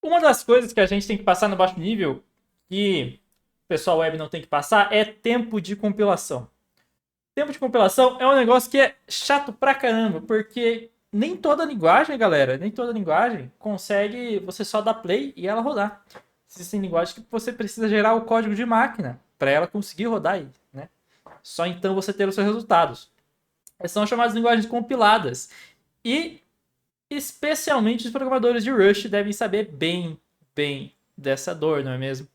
Uma das coisas que a gente tem que passar no baixo nível, que o pessoal web não tem que passar, é tempo de compilação. Tempo de compilação é um negócio que é chato pra caramba, porque nem toda linguagem, galera, nem toda linguagem consegue você só dar play e ela rodar. Existem linguagens que você precisa gerar o código de máquina para ela conseguir rodar aí, né? Só então você ter os seus resultados. Essas são chamadas de linguagens compiladas. E especialmente os programadores de Rush devem saber bem dessa dor, não é mesmo?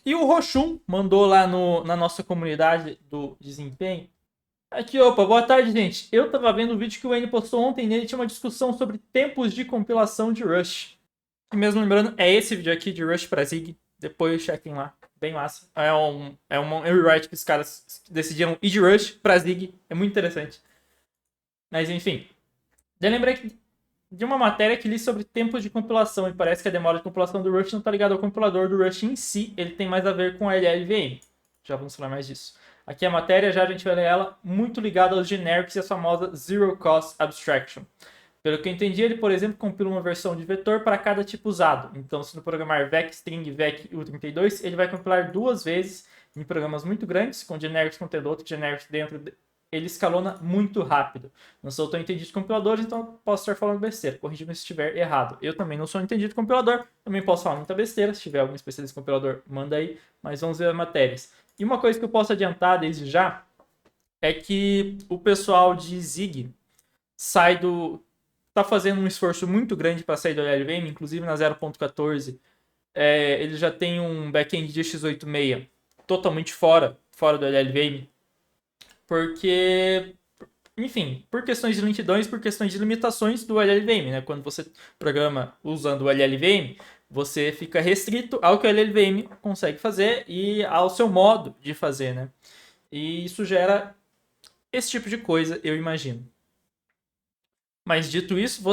E o Rochun mandou lá na nossa comunidade do desempenho. Aqui, opa, boa tarde, gente. Eu tava vendo o vídeo que o Wayne postou ontem, nele tinha uma discussão sobre tempos de compilação de Rush. E mesmo lembrando, é esse vídeo aqui de Rush para Zig. Depois chequem lá. Bem massa. É um rewrite que os caras decidiram ir de Rush para Zig. É muito interessante. Mas enfim. Eu lembrei de uma matéria que li sobre tempos de compilação. E parece que a demora de compilação do Rush não está ligada ao compilador do Rush em si. Ele tem mais a ver com a LLVM. Já vamos falar mais disso. Aqui a matéria, já a gente vai ler ela, muito ligada aos generics e a famosa Zero Cost Abstraction. Pelo que eu entendi, ele, por exemplo, compila uma versão de vetor para cada tipo usado. Então, se no programar vec, string, vec e u32, ele vai compilar duas vezes em programas muito grandes, com generics contendo outro generics dentro. Ele escalona muito rápido. Não sou tão entendido de compiladores, então posso estar falando besteira. Corrija-me se estiver errado. Eu também não sou entendido de compilador, também posso falar muita besteira. Se tiver algum especialista em compilador, manda aí. Mas vamos ver as matérias. E uma coisa que eu posso adiantar desde já é que o pessoal de Zig sai do tá fazendo um esforço muito grande para sair do LLVM, inclusive na 0.14, ele já tem um back-end de x86 totalmente fora do LLVM, porque, enfim, por questões de lentidões, por questões de limitações do LLVM, né? Quando você programa usando o LLVM, você fica restrito ao que o LLVM consegue fazer e ao seu modo de fazer, né? E isso gera esse tipo de coisa, eu imagino. Mas dito isso,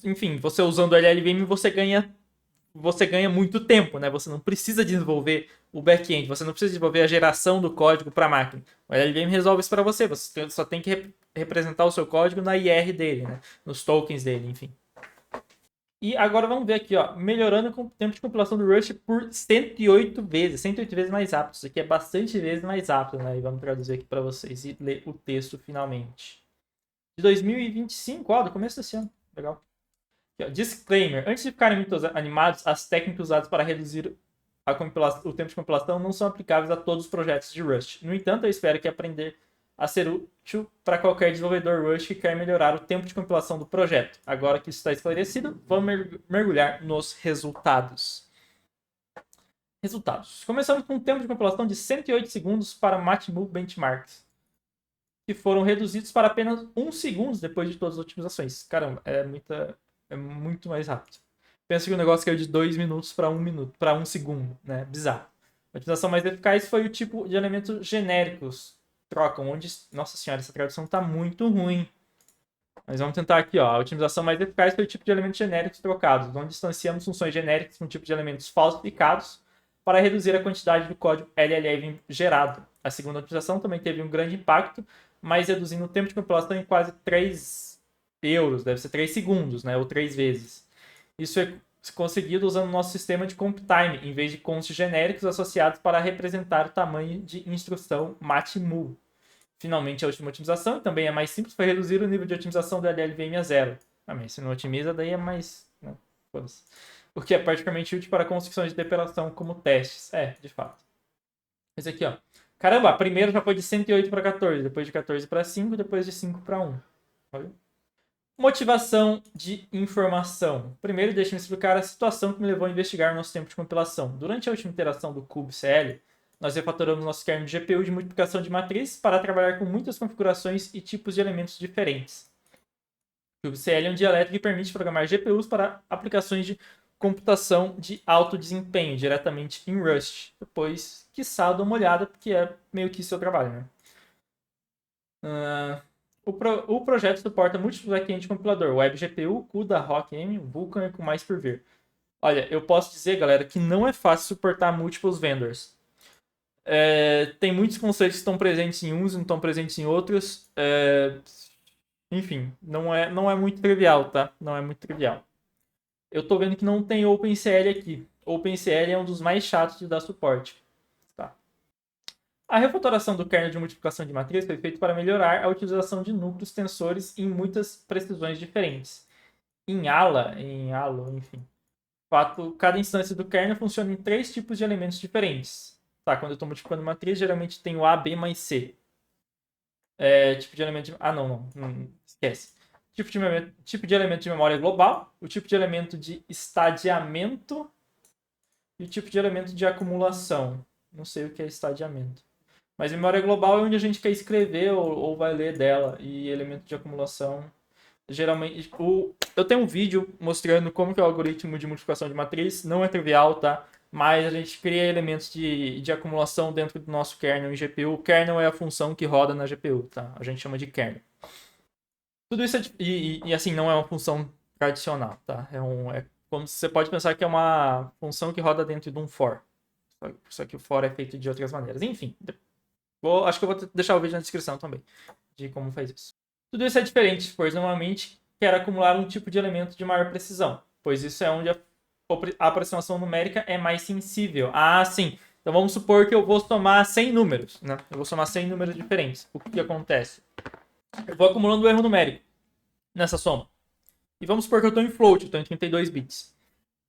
enfim, você usando o LLVM, você ganha muito tempo, né? Você não precisa desenvolver o back-end, você não precisa desenvolver a geração do código para a máquina. O LLVM resolve isso para você, você só tem que representar o seu código na IR dele, né? Nos tokens dele, enfim. E agora vamos ver aqui, ó, melhorando o tempo de compilação do Rush por 108 vezes, 108 vezes mais rápido. Isso aqui é bastante vezes mais rápido, né? E vamos traduzir aqui para vocês e ler o texto finalmente. De 2025, ó, do começo desse ano. Legal. Aqui, ó, disclaimer. Antes de ficarem muito animados, as técnicas usadas para reduzir o tempo de compilação não são aplicáveis a todos os projetos de Rust. No entanto, eu espero que aprender a ser útil para qualquer desenvolvedor Rust que quer melhorar o tempo de compilação do projeto. Agora que isso está esclarecido, vamos mergulhar nos resultados. Resultados. Começamos com um tempo de compilação de 108 segundos para Matmove Benchmarks, que foram reduzidos para apenas 1 segundo depois de todas as otimizações. Caramba, é muito mais rápido. Pensa que o negócio caiu de 2 minutos para 1 minuto, para 1 segundo, né? Bizarro. A otimização mais eficaz foi o tipo de elementos genéricos trocam, onde, nossa senhora, essa tradução tá muito ruim. Mas vamos tentar aqui, ó. A otimização mais eficaz foi o tipo de elementos genéricos trocados, onde distanciamos funções genéricas com o tipo de elementos falsificados para reduzir a quantidade do código LLM gerado. A segunda otimização também teve um grande impacto, mas reduzindo o tempo de compilação em quase 3 euros, deve ser 3 segundos, né? Ou 3 vezes. Isso é conseguido usando o nosso sistema de comptime, em vez de consts genéricos associados para representar o tamanho de instrução matmul. Finalmente, a última otimização, que também é mais simples, foi reduzir o nível de otimização do LLVM a zero. Mas se não otimiza, daí é mais... Né? Foda-se. O que é particularmente útil para construções de operação como testes. De fato. Esse aqui, ó. Caramba, a primeira já foi de 108 para 14, depois de 14 para 5, depois de 5 para 1. Motivação de informação. Primeiro, deixe-me explicar a situação que me levou a investigar o nosso tempo de compilação. Durante a última iteração do kubectl, nós refatoramos nosso kernel de GPU de multiplicação de matriz para trabalhar com muitas configurações e tipos de elementos diferentes. O kubectl é um dialeto que permite programar GPUs para aplicações de computação de alto desempenho diretamente em Rust. Depois, quiçá, dou uma olhada, porque é meio que seu trabalho, né? O projeto suporta múltiplos backends de compilador, WebGPU, CUDA, RockM, Vulkan e com mais por vir. Olha, eu posso dizer, galera, que não é fácil suportar múltiplos vendors. Tem muitos conceitos que estão presentes em uns e não estão presentes em outros. Enfim, não é muito trivial, tá? Não é muito trivial. Eu tô vendo que não tem OpenCL aqui. OpenCL é um dos mais chatos de dar suporte. Tá. A refatoração do kernel de multiplicação de matriz foi feita para melhorar a utilização de núcleos tensores em muitas precisões diferentes. Em ALO, enfim. Cada instância do kernel funciona em 3 tipos de elementos diferentes. Tá, quando eu estou multiplicando matriz, geralmente tem o A, B mais C. Tipo de elemento de... Ah, não, esquece. Tipo de elemento de memória global, o tipo de elemento de estadiamento e o tipo de elemento de acumulação. Não sei o que é estadiamento. Mas memória global é onde a gente quer escrever ou vai ler dela. E elemento de acumulação, geralmente... Eu tenho um vídeo mostrando como que é o algoritmo de multiplicação de matriz. Não é trivial, tá? Mas a gente cria elementos de acumulação dentro do nosso kernel em GPU. O kernel é a função que roda na GPU, tá? A gente chama de kernel. Tudo isso e assim, não é uma função tradicional, tá? Como você pode pensar que é uma função que roda dentro de um for. Só que o for é feito de outras maneiras. Enfim, acho que eu vou deixar o vídeo na descrição também de como faz isso. Tudo isso é diferente, pois normalmente quer acumular um tipo de elemento de maior precisão, pois isso é onde a aproximação numérica é mais sensível. Ah, sim. Então vamos supor que eu vou somar 100 números, né? Eu vou somar 100 números diferentes. O que acontece? Eu vou acumulando erro numérico nessa soma. E vamos supor que eu estou em float, estou em 32 bits.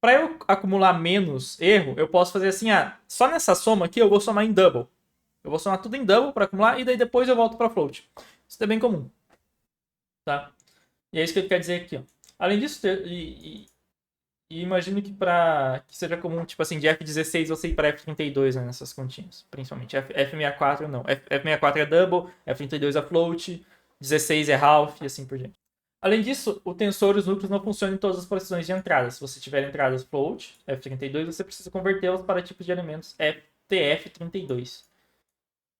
Para eu acumular menos erro, eu posso fazer assim, só nessa soma aqui eu vou somar em double. Eu vou somar tudo em double para acumular e daí depois eu volto para float. Isso é bem comum. Tá? E é isso que ele quer dizer aqui. Ó. Além disso, e imagino que que seja comum, tipo assim, de F16 você ir para F32, né, nessas continhas. Principalmente. F64 não. F64 é double, F32 é float, 16 é half e assim por diante. Além disso, o tensor e os núcleos não funcionam em todas as posições de entrada. Se você tiver entradas float, F32, você precisa convertê-las para tipos de elementos TF32.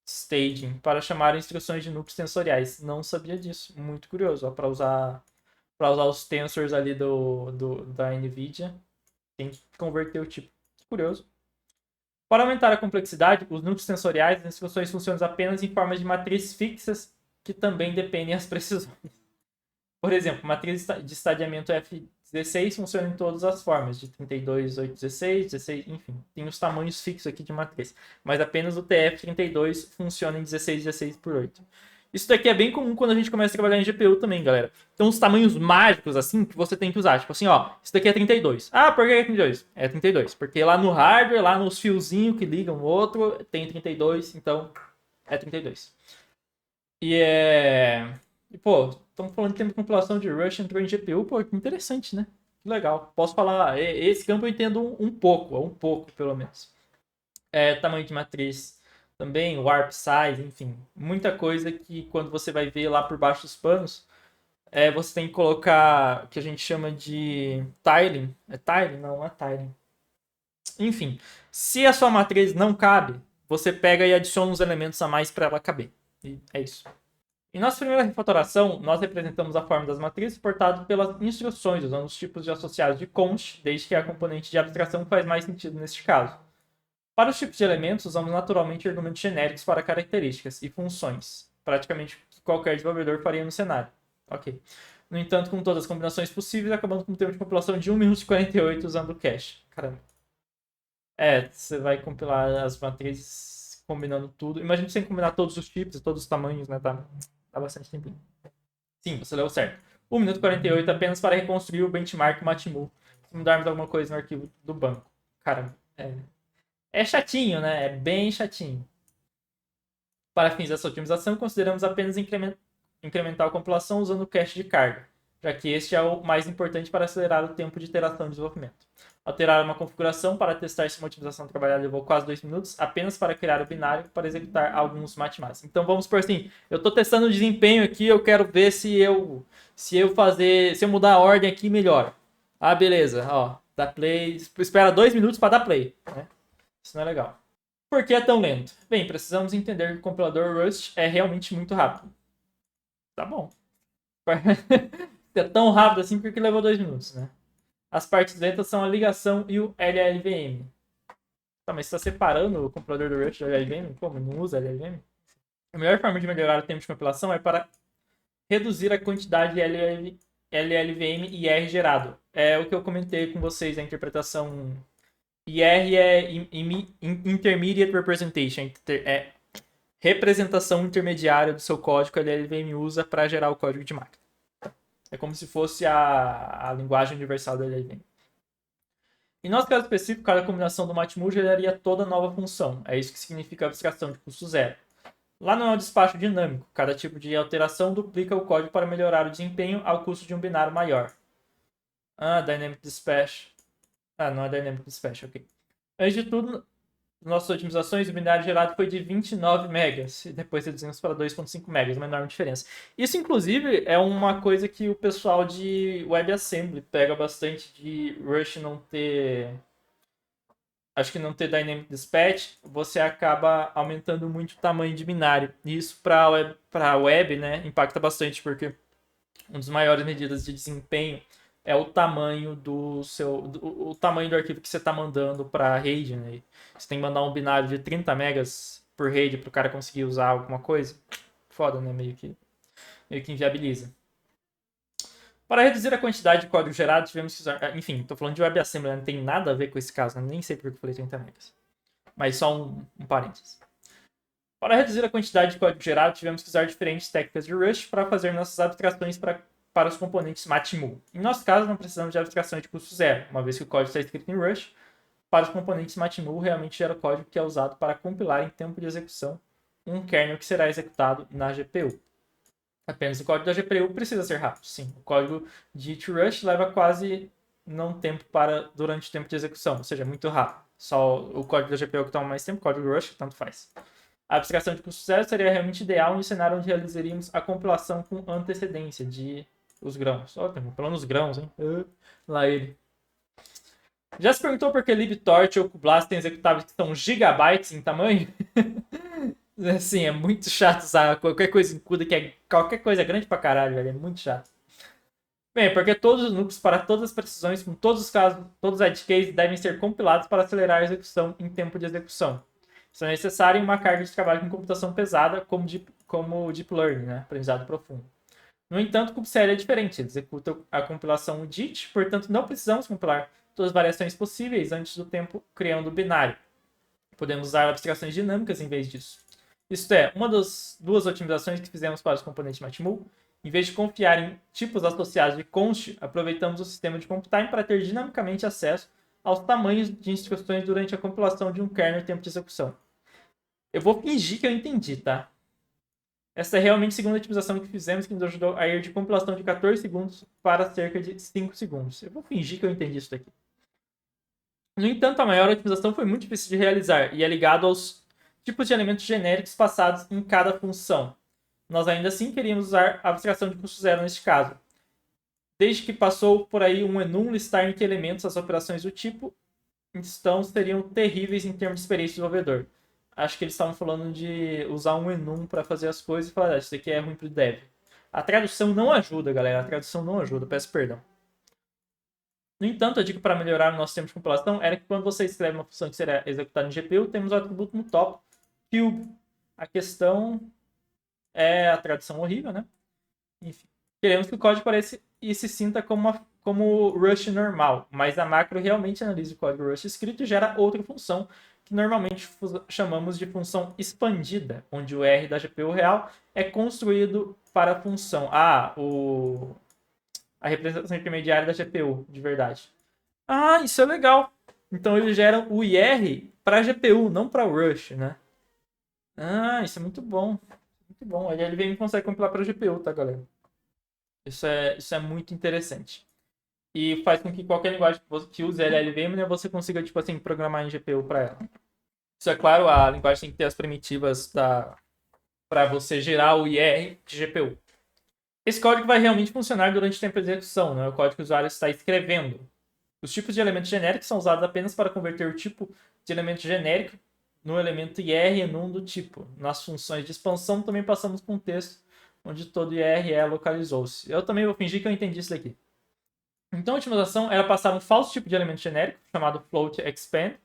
Staging, para chamar instruções de núcleos tensoriais. Não sabia disso. Muito curioso. Para usar os tensors ali da NVIDIA, tem que converter o tipo. Curioso. Para aumentar a complexidade, os núcleos tensoriais, as instruções funcionam apenas em formas de matrizes fixas que também dependem das precisões. Por exemplo, matriz de estadiamento F16 funciona em todas as formas, de 32, 8, 16, 16, enfim. Tem os tamanhos fixos aqui de matriz. Mas apenas o TF32 funciona em 16, 16 por 8. Isso daqui é bem comum quando a gente começa a trabalhar em GPU também, galera. Então, os tamanhos mágicos, assim, que você tem que usar. Tipo assim, ó, isso daqui é 32. Ah, por que é 32? É 32. Porque lá no hardware, lá nos fiozinhos que ligam o outro, tem 32, então é 32. E pô, estamos falando de tempo de compilação de Rush entrou em GPU, pô, que interessante, né? Que legal. Posso falar, esse campo eu entendo um pouco, pelo menos. Tamanho de matriz também, warp size, enfim. Muita coisa que quando você vai ver lá por baixo dos panos, você tem que colocar o que a gente chama de tiling. É tiling? Não é tiling. Enfim, se a sua matriz não cabe, você pega e adiciona uns elementos a mais para ela caber. E é isso. Em nossa primeira refatoração, nós representamos a forma das matrizes suportado pelas instruções, usando os tipos de associados de const, desde que a componente de abstração faz mais sentido neste caso. Para os tipos de elementos, usamos naturalmente argumentos genéricos para características e funções, praticamente qualquer desenvolvedor faria no cenário. Ok. No entanto, com todas as combinações possíveis, acabamos com um tempo de compilação de 1 minuto e 48 usando o cache. Caramba. Você vai compilar as matrizes combinando tudo. Imagina sem combinar todos os tipos e todos os tamanhos, né? Dá bastante tempinho. Sim, você leu certo. 1 minuto e 48 apenas para reconstruir o benchmark Matmu. Se mudarmos alguma coisa no arquivo do banco. Caramba, é chatinho, né? É bem chatinho. Para fins dessa otimização, consideramos apenas incrementar a compilação usando o cache de carga, já que este é o mais importante para acelerar o tempo de iteração e desenvolvimento. Alterar uma configuração para testar se uma otimização trabalhada levou quase 2 minutos, apenas para criar o binário para executar alguns matemados. Então vamos por assim, eu estou testando o desempenho aqui, eu quero ver se eu mudar a ordem aqui melhora. Ah, beleza, ó, dá play, espera 2 minutos para dar play, né? Isso não é legal. Por que é tão lento? Bem, precisamos entender que o compilador Rust é realmente muito rápido. Tá bom. É tão rápido assim porque levou 2 minutos, né? As partes lentas são a ligação e o LLVM. Tá, mas você está separando o compilador do Rust do LLVM? Como? Não usa LLVM? A melhor forma de melhorar o tempo de compilação é para reduzir a quantidade de LLVM e IR gerado. É o que eu comentei com vocês, a interpretação IR é Intermediate Representation, é representação intermediária do seu código que a LLVM usa para gerar o código de máquina. É como se fosse a linguagem universal da LLVM. Em nosso caso específico, cada combinação do Matmul geraria toda nova função. É isso que significa abstração de custo zero. Lá não é um despacho dinâmico. Cada tipo de alteração duplica o código para melhorar o desempenho ao custo de um binário maior. Dynamic Dispatch. Não é Dynamic Dispatch, ok. Antes de tudo, nossas otimizações, o binário gerado foi de 29 megas. E depois reduzimos para 2.5 megas, uma enorme diferença. Isso, inclusive, é uma coisa que o pessoal de WebAssembly pega bastante de Rush não ter... Acho que não ter Dynamic Dispatch, você acaba aumentando muito o tamanho de binário. E isso para a web, né, impacta bastante, porque uma das maiores medidas de desempenho é o tamanho o tamanho do arquivo que você está mandando para a rede, né? Você tem que mandar um binário de 30 megas por rede para o cara conseguir usar alguma coisa. Foda, né? Meio que inviabiliza. Para reduzir a quantidade de código gerado, tivemos que usar... Enfim, estou falando de WebAssembly, né? Não tem nada a ver com esse caso, né? Nem sei por que eu falei 30 megas. Mas só um parênteses. Para reduzir a quantidade de código gerado, tivemos que usar diferentes técnicas de Rush para fazer nossas abstrações para os componentes Matmul. Em nosso caso, não precisamos de abstração de custo zero, uma vez que o código está escrito em Rush. Para os componentes Matmul, realmente gera o código que é usado para compilar em tempo de execução um kernel que será executado na GPU. Apenas o código da GPU precisa ser rápido. Sim, o código de Rush leva quase não tempo durante o tempo de execução, ou seja, muito rápido. Só o código da GPU que toma mais tempo, o código Rush tanto faz. A abstração de custo zero seria realmente ideal em um cenário onde realizaríamos a compilação com antecedência de os grãos. Ó, tem falando os grãos, hein? Lá ele. Já se perguntou por que libtorch ou cublast tem executáveis que são gigabytes em tamanho? Assim, é muito chato usar qualquer coisa em CUDA que é qualquer coisa grande pra caralho, velho. É muito chato. Bem, porque todos os núcleos para todas as precisões, com todos os casos, todos os edge cases devem ser compilados para acelerar a execução em tempo de execução. Isso é necessário em uma carga de trabalho com computação pesada, como Deep Learning, né? Aprendizado profundo. No entanto, o kubectl é diferente. Ele executa a compilação DIT, portanto, não precisamos compilar todas as variações possíveis antes do tempo criando o binário. Podemos usar abstrações dinâmicas em vez disso. Isto é, uma das duas otimizações que fizemos para os componentes Matmul, em vez de confiar em tipos associados de const, aproveitamos o sistema de computing para ter dinamicamente acesso aos tamanhos de instruções durante a compilação de um kernel em tempo de execução. Eu vou fingir que eu entendi, tá? Essa é realmente a segunda otimização que fizemos, que nos ajudou a ir de compilação de 14 segundos para cerca de 5 segundos. Eu vou fingir que eu entendi isso daqui. No entanto, a maior otimização foi muito difícil de realizar e é ligado aos tipos de elementos genéricos passados em cada função. Nós ainda assim queríamos usar a abstração de custo zero neste caso. Desde que passou por aí um enum listar em que elementos as operações do tipo então seriam terríveis em termos de experiência de desenvolvedor. Acho que eles estavam falando de usar um enum para fazer as coisas e falar, isso daqui é ruim pro dev. A tradução não ajuda, galera. A tradução não ajuda, peço perdão. No entanto, a dica para melhorar o nosso tempo de compilação era que quando você escreve uma função que será executada em GPU, temos o atributo no top, cube. A questão é a tradução horrível, né? Enfim. Queremos que o código pareça e se sinta como Rush normal, mas a macro realmente analisa o código Rush escrito e gera outra função, que normalmente chamamos de função expandida, onde o R da GPU real é construído para a função. A representação intermediária da GPU, de verdade. Isso é legal. Então eles geram o IR para a GPU, não para o Rush, né? Isso é muito bom. Muito bom. A LLVM consegue compilar para a GPU, tá, galera? Isso é muito interessante. E faz com que qualquer linguagem que use LLVM, né, você consiga, tipo assim, programar em GPU para ela. Isso é claro, a linguagem tem que ter as primitivas para você gerar o IR de GPU. Esse código vai realmente funcionar durante o tempo de execução, né? O código que o usuário está escrevendo. Os tipos de elementos genéricos são usados apenas para converter o tipo de elemento genérico no elemento IR enum do tipo. Nas funções de expansão também passamos com um texto onde todo IR localizou-se. Eu também vou fingir que eu entendi isso daqui. Então a otimização era passar um falso tipo de elemento genérico, chamado float expand,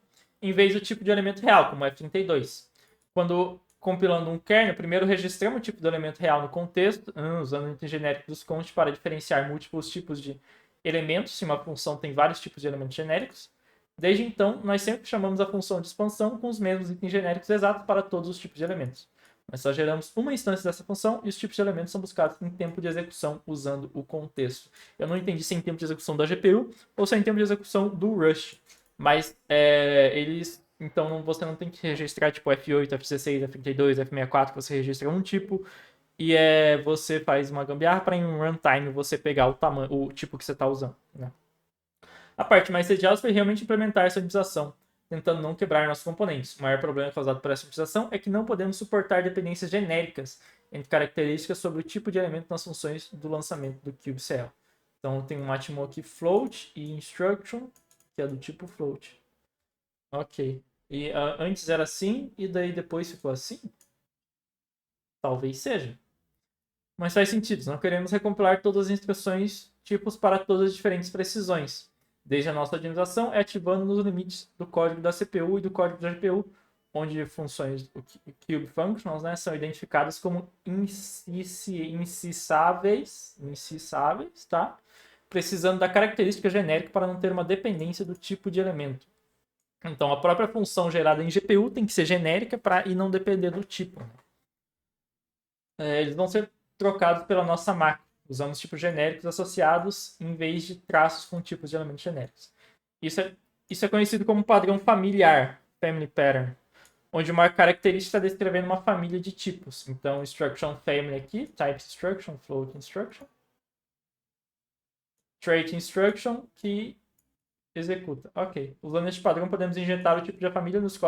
em vez do tipo de elemento real, como F32. Quando compilando um kernel, primeiro registramos o tipo do elemento real no contexto, usando o item genérico dos const para diferenciar múltiplos tipos de elementos, se uma função tem vários tipos de elementos genéricos. Desde então, nós sempre chamamos a função de expansão com os mesmos itens genéricos exatos para todos os tipos de elementos. Nós só geramos uma instância dessa função e os tipos de elementos são buscados em tempo de execução usando o contexto. Eu não entendi se é em tempo de execução da GPU ou se é em tempo de execução do Rush. Mas eles... Então você não tem que registrar tipo F8, F16, F32, F64, você registra um tipo e você faz uma gambiarra para em um runtime você pegar o tipo que você está usando, né? A parte mais tediosa foi realmente implementar essa otimização, tentando não quebrar nossos componentes. O maior problema causado por essa otimização é que não podemos suportar dependências genéricas entre características sobre o tipo de elemento nas funções do lançamento do kubectl. Então tem um Atmo aqui float e instruction, que é do tipo float. Ok. E antes era assim e daí depois ficou assim? Talvez seja. Mas faz sentido, não queremos recompilar todas as instruções tipos para todas as diferentes precisões. Desde a nossa otimização é ativando nos limites do código da CPU e do código da GPU, onde funções Cube Functions, né, são identificadas como incissáveis, tá? Precisando da característica genérica para não ter uma dependência do tipo de elemento. Então, a própria função gerada em GPU tem que ser genérica e não depender do tipo. Eles vão ser trocados pela nossa macro. Usamos tipos genéricos associados em vez de traços com tipos de elementos genéricos. Isso é conhecido como padrão familiar, family pattern, onde uma característica está descrevendo uma família de tipos. Então, instruction family aqui, type instruction, float instruction, trait instruction, que executa. Ok. Usando este padrão, podemos injetar o tipo de família nos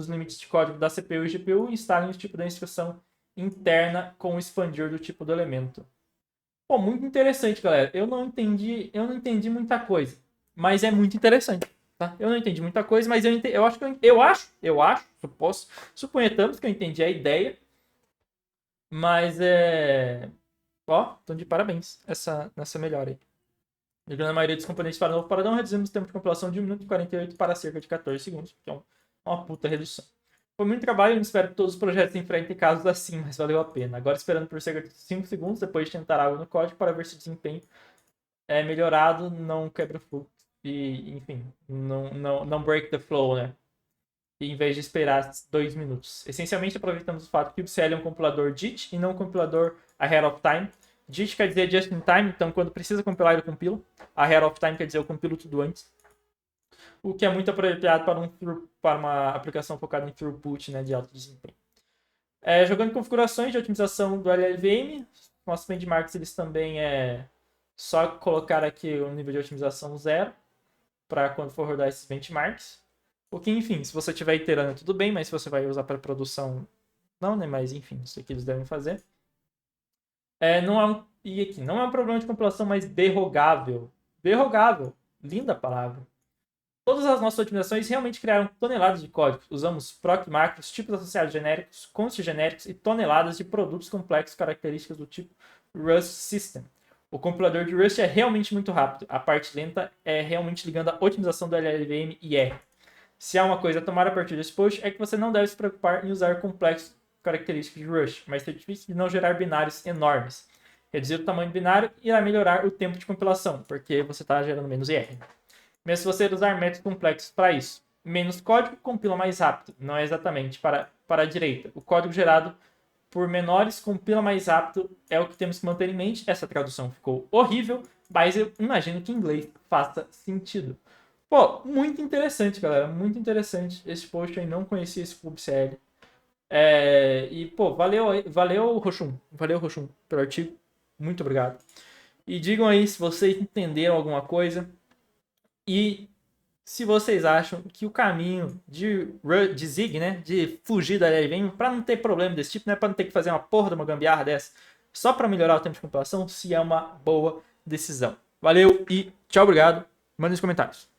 limites de código da CPU e GPU e instalem o tipo da instrução interna com o expandir do tipo do elemento. Pô, muito interessante, galera. Eu não entendi muita coisa, mas é muito interessante, tá? Eu não entendi muita coisa, mas suponhamos que eu entendi a ideia, mas então de parabéns nessa melhora aí. Ligando a maioria dos componentes para o novo paradão, reduzimos o tempo de compilação de 1 minuto e 48 para cerca de 14 segundos, que é uma puta redução. Foi muito trabalho, eu espero que todos os projetos enfrentem casos assim, mas valeu a pena. Agora esperando por cerca de 5 segundos, depois de tentar algo no código para ver se o desempenho é melhorado, não quebra o fluxo e, enfim, não break the flow, né? E, em vez de esperar 2 minutos. Essencialmente, aproveitamos o fato que o kubectl é um compilador JIT e não um compilador ahead of time. JIT quer dizer just in time, então quando precisa compilar, ele compila. Ahead of time quer dizer eu compilo tudo antes. O que é muito apropriado para uma aplicação focada em throughput, né, de alto desempenho. Jogando configurações de otimização do LLVM, nossos benchmarks eles também só colocar aqui o nível de otimização 0 para quando for rodar esses benchmarks. O que, enfim, se você estiver iterando tudo bem, mas se você vai usar para produção, não, né? Mas enfim, isso aqui eles devem fazer. E aqui, não é um problema de compilação, mas derrogável. Derrogável, linda palavra. Todas as nossas otimizações realmente criaram toneladas de códigos. Usamos proc macros, tipos associados genéricos, const genéricos e toneladas de produtos complexos características do tipo Rust System. O compilador de Rust é realmente muito rápido. A parte lenta é realmente ligando a otimização do LLVM e R. Se há uma coisa a tomar a partir desse post é que você não deve se preocupar em usar complexos características de Rust, mas ser difícil de não gerar binários enormes. Reduzir o tamanho do binário irá melhorar o tempo de compilação, porque você está gerando menos IR. Mesmo se você usar métodos complexos para isso. Menos código compila mais rápido, não é exatamente para a direita. O código gerado por menores compila mais rápido é o que temos que manter em mente. Essa tradução ficou horrível, mas eu imagino que em inglês faça sentido. Pô, muito interessante, galera. Muito interessante esse post. Eu não conhecia esse kubectl. E, pô, valeu, Roxum. Valeu, Roxum, pelo artigo. Muito obrigado. E digam aí se vocês entenderam alguma coisa. E se vocês acham que o caminho de Zig, né, de fugir da LLVM, para não ter problema desse tipo, né, para não ter que fazer uma porra de uma gambiarra dessa, só para melhorar o tempo de compilação, se é uma boa decisão. Valeu e tchau, obrigado. Mandem nos comentários.